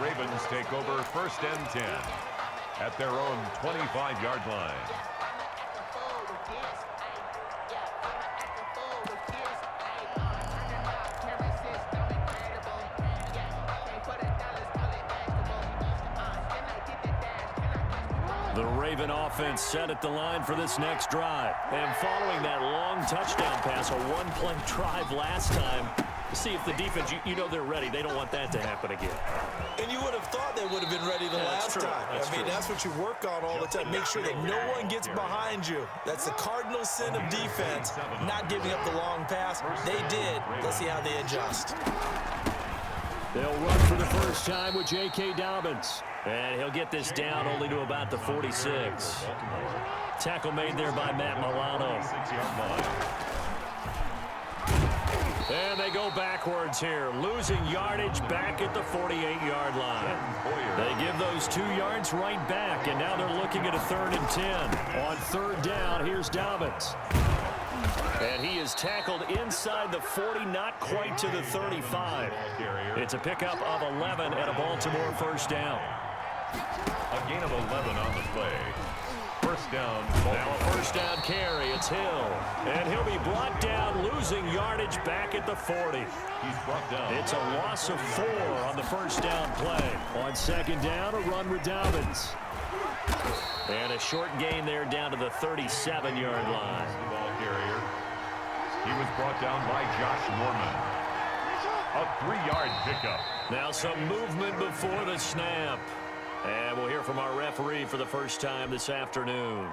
Ravens take over 1st and 10 at their own 25-yard line. The Raven offense set at the line for this next drive. And following that long touchdown pass, a one-play drive last time, to see if the defense, you know they're ready. They don't want that to happen again. And you would have thought they would have been ready the last time. I mean, that's what you work on all the time. Make sure that no one gets behind you. That's the cardinal sin of defense, not giving up the long pass. They did. Let's see how they adjust. They'll run for the first time with J.K. Dobbins. And he'll get this down only to about the 46. Tackle made there by Matt Milano. And they go backwards here, losing yardage back at the 48-yard line. They give those 2 yards right back, and now they're looking at a 3rd and 10. On 3rd down, here's Dobbins. And he is tackled inside the 40, not quite to the 35. It's a pickup of 11 and a Baltimore first down. A gain of 11 on the play. First down. Now a first down carry. It's Hill. And he'll be brought down, losing yardage back at the 40. He's brought down. It's a loss of 4 on the first down play. On 2nd down, a run with Dobbins. And a short gain there down to the 37-yard line. The ball carrier. He was brought down by Josh Norman. A 3-yard pickup. Now some movement before the snap. And we'll hear from our referee for the first time this afternoon.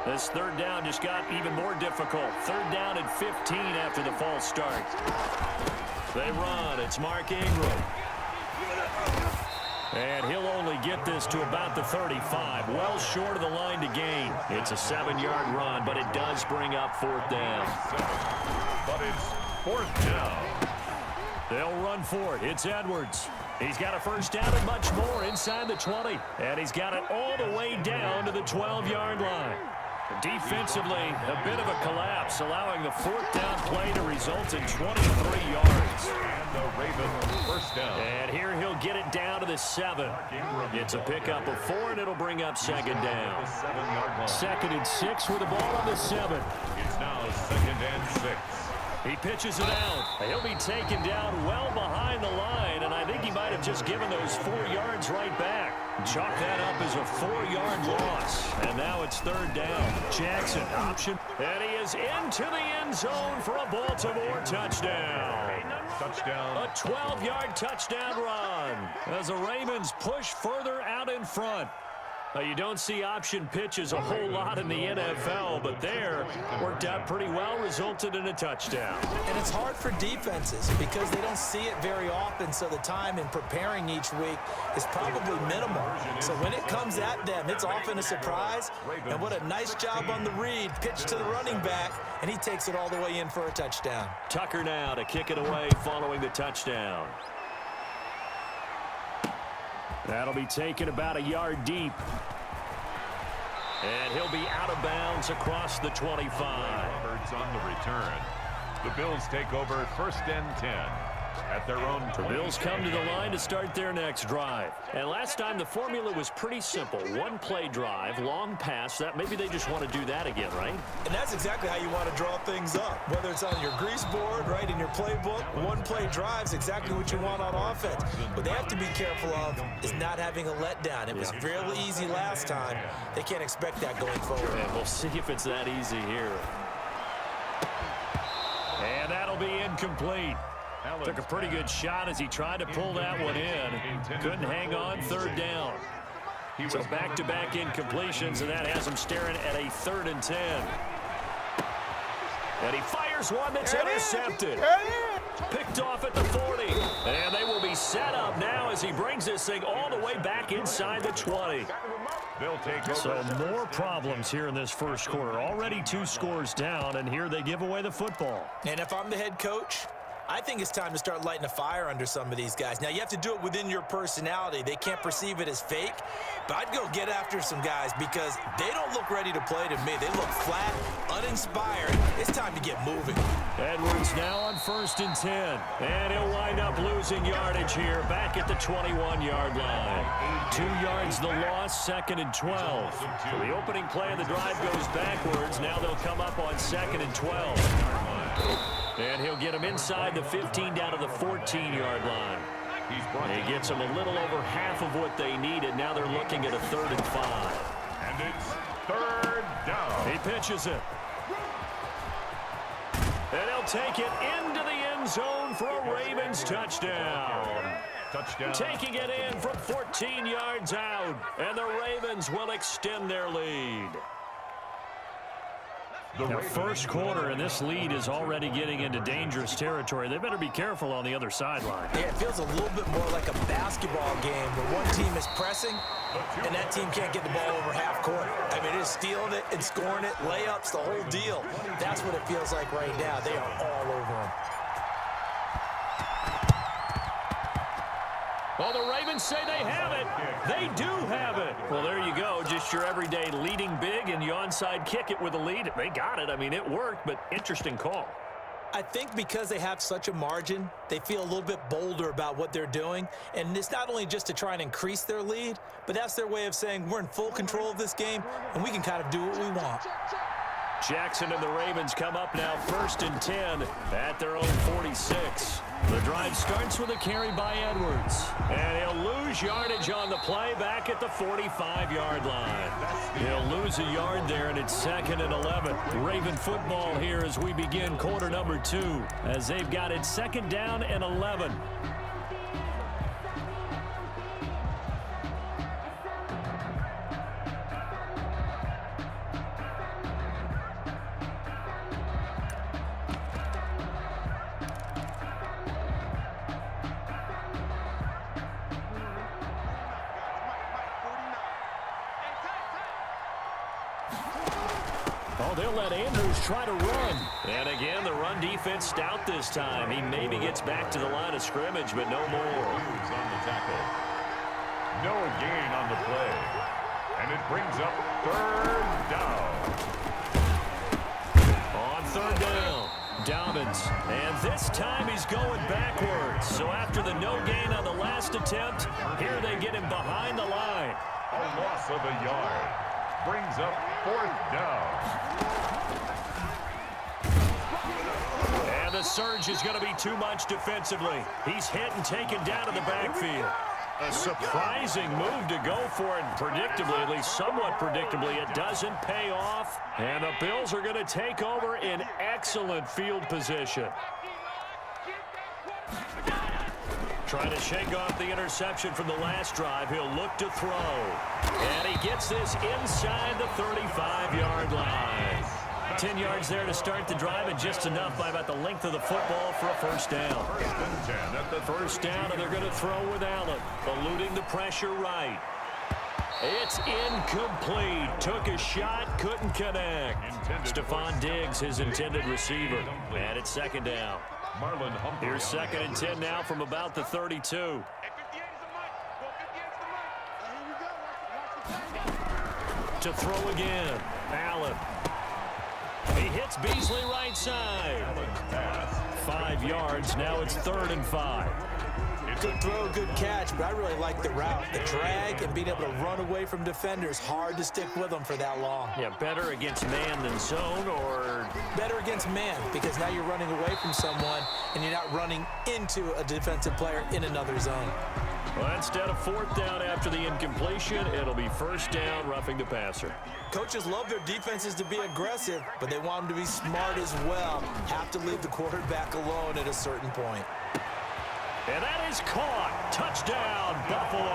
This 3rd down just got even more difficult. 3rd down and 15 after the false start. They run. It's Mark Ingram. And he'll only get this to about the 35. Well short of the line to gain. It's a 7-yard run, but it does bring up 4th down. But it's 4th down. They'll run for it. It's Edwards. He's got a first down and much more inside the 20. And he's got it all the way down to the 12-yard line. Defensively, a bit of a collapse, allowing the 4th down play to result in 23 yards. And the Ravens first down. And here he'll get it down to the 7. It's a pickup of 4, and it'll bring up 2nd down. 2nd and 6 with the ball on the 7. It's now 2nd and 6. He pitches it out. He'll be taken down well behind the line, and I think he might have just given those 4 yards right back. Chalk that up as a 4-yard loss. And now it's 3rd down. Jackson, option. And he is into the end zone for a Baltimore touchdown. Touchdown. A 12-yard touchdown run as the Ravens push further out in front. Now, you don't see option pitches a whole lot in the NFL, but there worked out pretty well, resulted in a touchdown. And it's hard for defenses because they don't see it very often, so the time in preparing each week is probably minimal. So when it comes at them, it's often a surprise. And what a nice job on the read. Pitch to the running back, and he takes it all the way in for a touchdown. Tucker now to kick it away following the touchdown. That'll be taken about a yard deep. And he'll be out of bounds across the 25. Roberts on the return. The Bills take over 1st and 10 at their own 20. The Bills come to the line to start their next drive. And last time the formula was pretty simple. 1-play drive, long pass. That maybe they just want to do that again, right? And that's exactly how you want to draw things up. Whether it's on your grease board, right, in your playbook, 1-play drive's exactly what you want on offense. What they have to be careful of is not having a letdown. It was real easy last time. They can't expect that going forward. And we'll see if it's that easy here. And that'll be incomplete. Took a pretty good shot as he tried to pull that one in. Couldn't hang on. 3rd down. So back-to-back incompletions, and that has him staring at a 3rd and 10. And he fires one that's intercepted. Picked off at the 40. And they will be set up now as he brings this thing all the way back inside the 20. They'll take over. So more problems here in this first quarter. Already 2 scores down, and here they give away the football. And if I'm the head coach, I think it's time to start lighting a fire under some of these guys. Now, you have to do it within your personality. They can't perceive it as fake, but I'd go get after some guys because they don't look ready to play to me. They look flat, uninspired. It's time to get moving. Edwards now on 1st and 10, and he'll wind up losing yardage here back at the 21-yard line. 2 yards the loss, 2nd and 12. So the opening play of the drive goes backwards. Now they'll come up on 2nd and 12. And he'll get them inside the 15 down to the 14-yard line. He gets them a little over half of what they needed. Now they're looking at a 3rd and 5. And it's 3rd down. He pitches it. And he'll take it into the end zone for a Ravens touchdown. Touchdown. Taking it in from 14 yards out. And the Ravens will extend their lead. Now, first quarter, and this lead is already getting into dangerous territory. They better be careful on the other sideline. Yeah, it feels a little bit more like a basketball game where one team is pressing and that team can't get the ball over half court. I mean, it's stealing it and scoring it, layups, the whole deal. That's what it feels like right now. They are all over them. Well, the Ravens say they have it. They do have it. Well, there you go. Just your everyday leading big, and you onside kick it with a lead. They got it. I mean, it worked, but interesting call. I think because they have such a margin, they feel a little bit bolder about what they're doing. And it's not only just to try and increase their lead, but that's their way of saying we're in full control of this game, and we can kind of do what we want. Jackson and the Ravens come up now 1st and 10 at their own 46. The drive starts with a carry by Edwards. And he'll lose yardage on the play back at the 45-yard line. He'll lose a yard there, and it's 2nd and 11. Raven football here as we begin quarter number 2, as they've got it 2nd down and 11. They'll let Andrews try to run. And again, the run defense stout this time. He maybe gets back to the line of scrimmage, but no more. On the tackle. No gain on the play. And it brings up 3rd down. On 3rd down, Dobbins. And this time he's going backwards. So after the no gain on the last attempt, here they get him behind the line. A loss of a yard. Brings up 4th down. And the surge is going to be too much defensively. He's hit and taken down in the backfield. A surprising move to go for it. Predictably, at least somewhat predictably, it doesn't pay off. And the Bills are going to take over in excellent field position. Trying to shake off the interception from the last drive. He'll look to throw. And he gets this inside the 35-yard line. 10 yards there to start the drive, and just enough by about the length of the football for a 1st down. 1st and 10 at the 1st down, and they're going to throw with Allen, eluding the pressure right. It's incomplete. Took a shot, couldn't connect. Stephon Diggs, his intended receiver. And it's 2nd down. Marlon Humphrey. Here's 2nd and 10 now from about the 32. To throw again. Allen. He hits Beasley right side. 5 yards. Now it's 3rd and 5. Good throw, good catch, but I really like the route. The drag and being able to run away from defenders. Hard to stick with them for that long. Yeah, better against man than zone, or better against man, because now you're running away from someone and you're not running into a defensive player in another zone. Well, instead of 4th down after the incompletion, it'll be 1st down, roughing the passer. Coaches love their defenses to be aggressive, but they want them to be smart as well. Have to leave the quarterback alone at a certain point. And that is caught. Touchdown, Buffalo.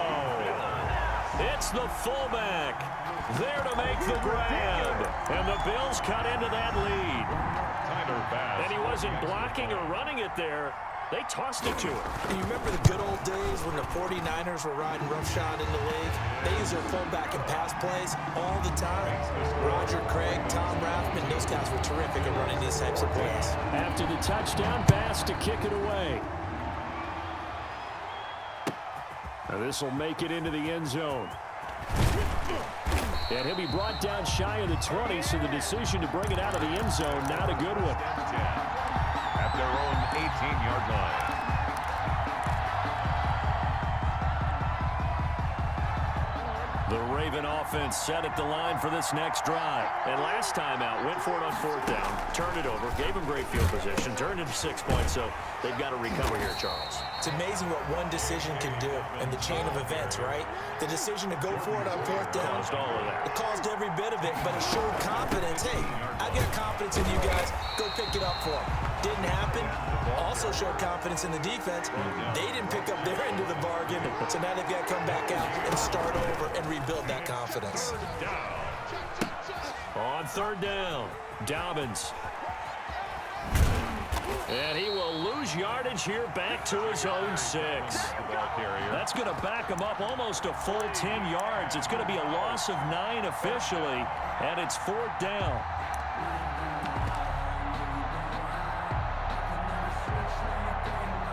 It's the fullback there to make the grab. And the Bills cut into that lead. And he wasn't blocking or running it there. They tossed it to him. And you remember the good old days when the 49ers were riding roughshod in the league? They use their fullback and pass plays all the time. Roger Craig, Tom Rathman, those guys were terrific at running these types of plays. After the touchdown, Bass to kick it away. Now this will make it into the end zone. And he'll be brought down shy of the 20, so the decision to bring it out of the end zone, not a good one. At their own 18-yard line. The Raven offense set at the line for this next drive. And last time out, went for it on 4th down, turned it over, gave him great field position, turned it to 6 points, so they've got to recover here, Charles. It's amazing what one decision can do in the chain of events, right? The decision to go for it on 4th down. Caused all of that. It caused every bit of it, but it showed confidence. Hey, I got confidence in you guys. Go pick it up for them. Didn't happen. Also showed confidence in the defense. They didn't pick up their end of the bargain, so now they've got to come back out and start over and rebuild that confidence. On 3rd down, Dobbins. And he will lose yardage here back to his own 6. That's going to back him up almost a full 10 yards. It's going to be a loss of 9 officially, and it's 4th down.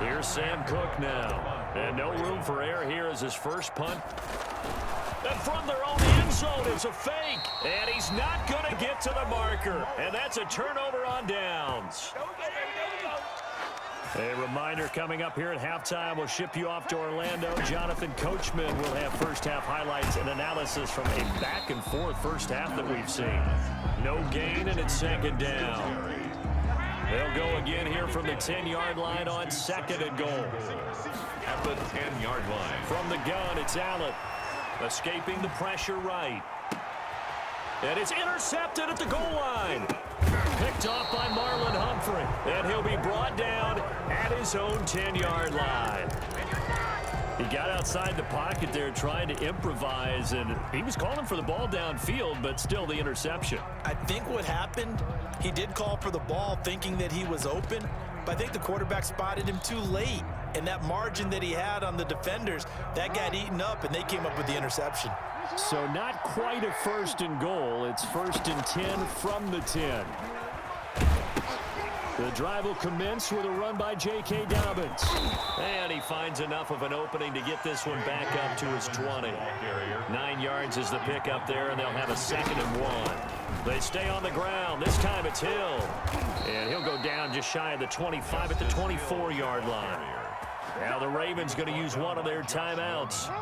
Here's Sam Cook now. And no room for error here as his first punt. And from their own end zone, it's a fake. And he's not going to get to the marker. And that's a turnover on downs. A reminder coming up here at halftime. We'll ship you off to Orlando. Jonathan Coachman will have first-half highlights and analysis from a back-and-forth first half that we've seen. No gain, and it's 2nd down. They'll go again here from the 10-yard line on 2nd and goal. At the 10-yard line. From the gun, it's Allen. Escaping the pressure right. And it's intercepted at the goal line. Picked off by Marlon Humphrey. And he'll be brought down at his own 10-yard line. He got outside the pocket there trying to improvise, and he was calling for the ball downfield, but still the interception. I think what happened, he did call for the ball thinking that he was open, but I think the quarterback spotted him too late. And that margin that he had on the defenders, that got eaten up, and they came up with the interception. So not quite a 1st and goal. It's 1st and 10 from the 10. The drive will commence with a run by J.K. Dobbins. And he finds enough of an opening to get this one back up to his 20. 9 yards is the pickup there, and they'll have a 2nd and 1. They stay on the ground. This time it's Hill. And he'll go down just shy of the 25 at the 24-yard line. Now the Ravens going to use one of their timeouts,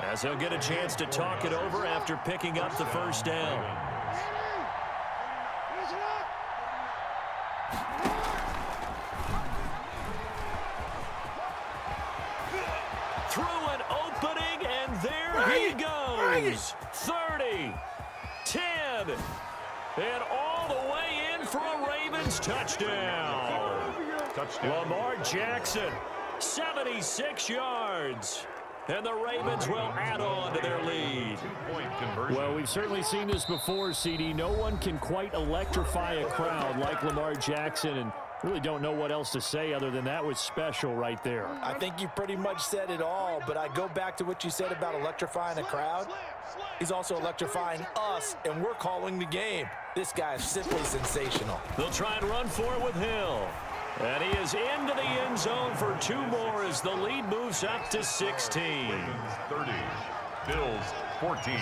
as they'll get a chance to talk it over after picking up the first down. Through an opening, and there he goes. 30, 10, and all the way in for a Ravens touchdown. Lamar Jackson, 76 yards. And the Ravens will add on to their lead. Well, we've certainly seen this before, CD. No one can quite electrify a crowd like Lamar Jackson, and really don't know what else to say other than that was special right there. I think you pretty much said it all, but I go back to what you said about electrifying a crowd. He's also electrifying us, and we're calling the game. This guy is simply sensational. They'll try and run for it with Hill. And he is into the end zone for 2 more as the lead moves up to 16. 30, Bills 14.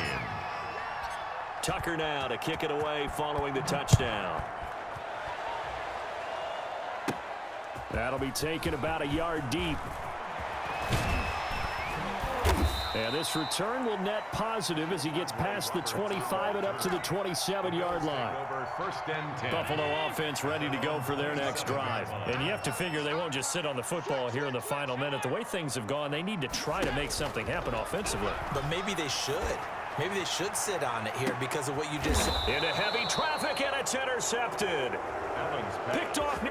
Tucker now to kick it away following the touchdown. That'll be taken about a yard deep. And this return will net positive as he gets past the 25 and up to the 27-yard line. Buffalo offense ready to go for their next drive. And you have to figure they won't just sit on the football here in the final minute. The way things have gone, they need to try to make something happen offensively. But maybe they should. Maybe they should sit on it here because of what you just said. Into heavy traffic, and it's intercepted. Picked off.